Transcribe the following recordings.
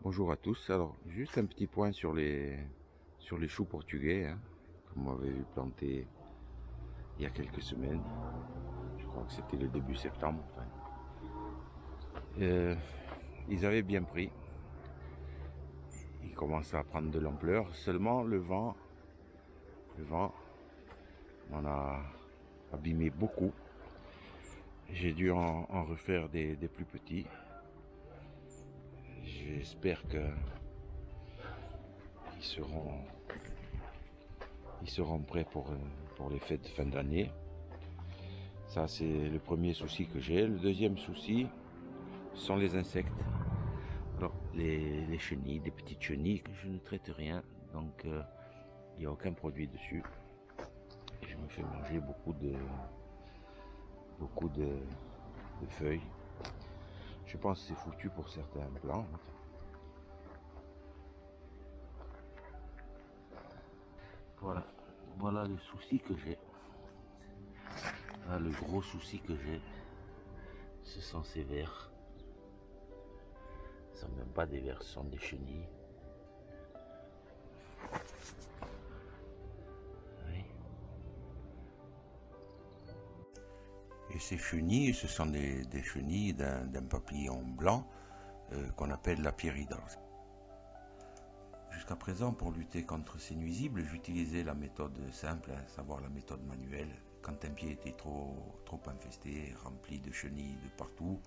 Bonjour à tous. Alors, juste un petit point sur les choux portugais, hein, que vous m'avez vu planter il y a quelques semaines. Je crois que c'était le début septembre. Enfin. Ils avaient bien pris. Ils commençaient à prendre de l'ampleur. Seulement, le vent m'en a abîmé beaucoup. J'ai dû en refaire des plus petits. J'espère qu'ils seront prêts pour les fêtes de fin d'année. Ça, c'est le premier souci que j'ai. Le deuxième souci sont les insectes. Alors, les chenilles, des petites chenilles que je ne traite rien, donc il n'y a aucun produit dessus. Et je me fais manger beaucoup de feuilles. Je pense que c'est foutu pour certains plants. Voilà le souci que j'ai. Le gros souci que j'ai, ce sont ces vers. Ce ne sont même pas des vers, ce sont des chenilles. Oui. Et ces chenilles, ce sont des chenilles d'un papillon blanc qu'on appelle la pierride. Jusqu'à présent, pour lutter contre ces nuisibles, j'utilisais la méthode simple, à savoir la méthode manuelle. Quand un pied était trop infesté, rempli de chenilles de partout,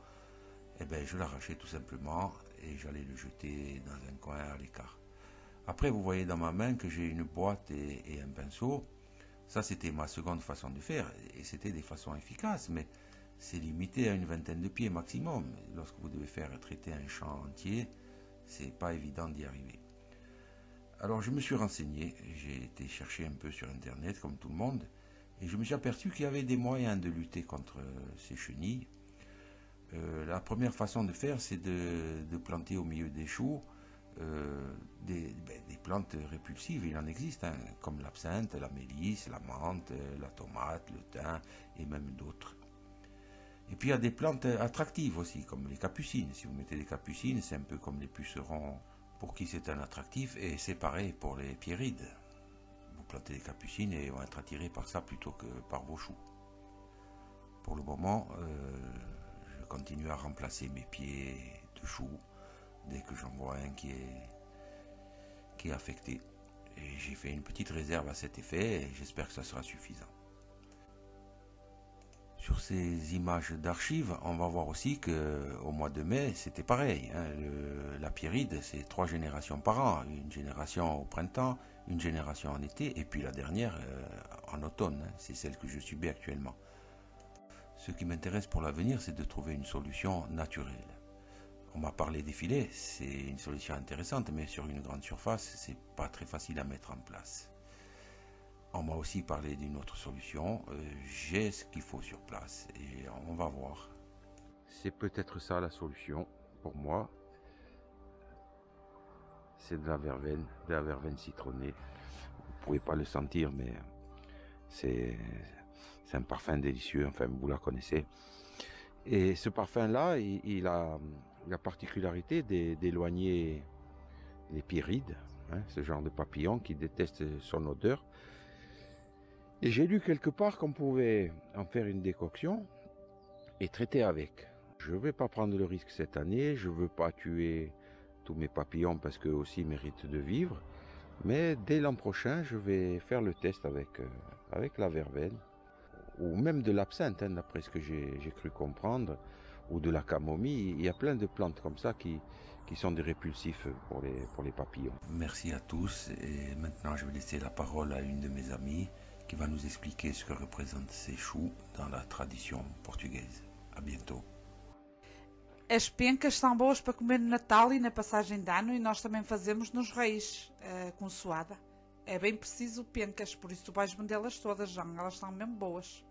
eh ben, je l'arrachais tout simplement et j'allais le jeter dans un coin à l'écart. Après, vous voyez dans ma main que j'ai une boîte et un pinceau. Ça, c'était ma seconde façon de faire et c'était des façons efficaces, mais c'est limité à une vingtaine de pieds maximum. Lorsque vous devez faire traiter un champ entier, c'est pas évident d'y arriver. Alors je me suis renseigné, j'ai été chercher un peu sur internet comme tout le monde, et je me suis aperçu qu'il y avait des moyens de lutter contre ces chenilles. La première façon de faire, c'est de planter au milieu des choux des plantes répulsives, il en existe, hein, comme l'absinthe, la mélisse, la menthe, la tomate, le thym et même d'autres. Et puis il y a des plantes attractives aussi, comme les capucines. Si vous mettez des capucines, c'est un peu comme les pucerons pour qui c'est un attractif, et c'est pareil pour les pierrides. Vous plantez des capucines et ils vont être attirés par ça plutôt que par vos choux. Pour le moment, je continue à remplacer mes pieds de choux dès que j'en vois un qui est affecté. Et j'ai fait une petite réserve à cet effet et j'espère que ça sera suffisant. Sur ces images d'archives, on va voir aussi qu'au mois de mai, c'était pareil. Hein, la pierride, c'est 3 générations par an. Une génération au printemps, une génération en été, et puis la dernière en automne. Hein, c'est celle que je subis actuellement. Ce qui m'intéresse pour l'avenir, c'est de trouver une solution naturelle. On m'a parlé des filets, c'est une solution intéressante, mais sur une grande surface, c'est pas très facile à mettre en place. On m'a aussi parlé d'une autre solution, j'ai ce qu'il faut sur place et on va voir. C'est peut-être ça la solution pour moi. C'est de la verveine citronnée. Vous ne pouvez pas le sentir, mais c'est un parfum délicieux, enfin vous la connaissez. Et ce parfum-là, il a la particularité d'éloigner les pierrides, hein, ce genre de papillon qui déteste son odeur. Et j'ai lu quelque part qu'on pouvait en faire une décoction et traiter avec. Je ne vais pas prendre le risque cette année, je ne veux pas tuer tous mes papillons parce qu'eux aussi méritent de vivre. Mais dès l'an prochain, je vais faire le test avec la verveine, ou même de l'absinthe, hein, d'après ce que j'ai cru comprendre, ou de la camomille. Il y a plein de plantes comme ça qui sont des répulsifs pour les papillons. Merci à tous et maintenant je vais laisser la parole à une de mes amies qui va nous expliquer ce que représentent ces choux dans la tradition portugaise. À bientôt. As pencas são boas para comer no Natal e na passagem de ano, e nós também fazemos nos Reis, com suada. É bem preciso pencas, por isso tu vais vendê-las todas, já elas são mesmo boas.